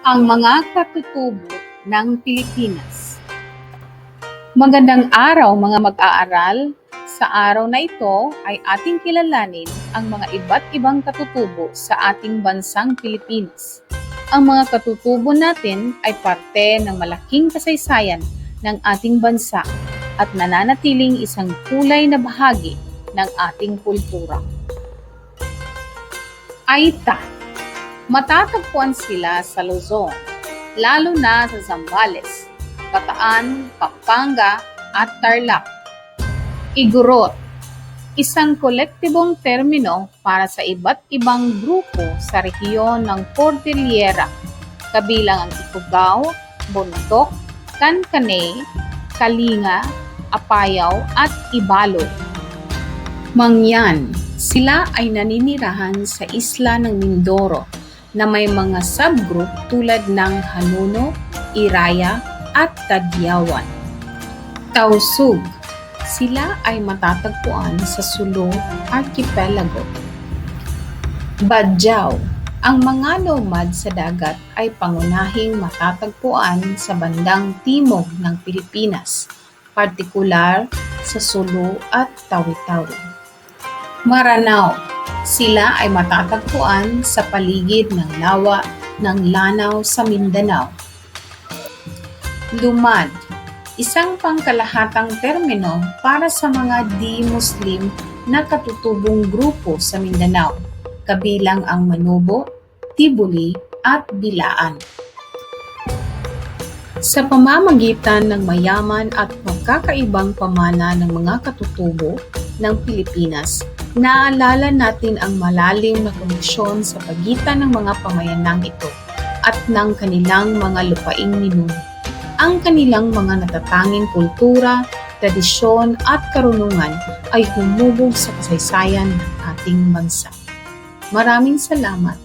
Ang mga katutubo ng Pilipinas. Magandang araw mga mag-aaral. Sa araw na ito ay ating kilalanin ang mga iba't ibang katutubo sa ating bansang Pilipinas. Ang mga katutubo natin ay parte ng malaking kasaysayan ng ating bansa at nananatiling isang kulay na bahagi ng ating kultura. Aita. Matatagpuan sila sa Luzon, lalo na sa Zambales, Bataan, Pampanga at Tarlac. Igorot, isang kolektibong termino para sa iba't ibang grupo sa rehiyon ng Cordillera, kabilang ang Ifugao, Bontoc, Cancanay, Kalinga, Apayao at Ibaloi. Mangyan, sila ay naninirahan sa isla ng Mindoro na may mga subgroup tulad ng Hanuno, Iraya at Tadyawan. Tausug, sila ay matatagpuan sa Sulu Archipelago. Badyaw, ang mga nomad sa dagat ay pangunahing matatagpuan sa bandang timog ng Pilipinas, partikular sa Sulu at Tawi-Tawi. Maranao, sila ay matatagpuan sa paligid ng lawa ng Lanao sa Mindanao. Lumad, isang pangkalahatang termino para sa mga di-Muslim na katutubong grupo sa Mindanao, kabilang ang Manubo, Tibuli at Bilaan. Sa pamamagitan ng mayaman at magkakaibang pamana ng mga katutubo ng Pilipinas, naalala natin ang malalim na koneksyon sa pagitan ng mga pamayanang ito at ng kanilang mga lupaing ninuno. Ang kanilang mga natatanging kultura, tradisyon at karunungan ay humubog sa kasaysayan ng ating bansa. Maraming salamat.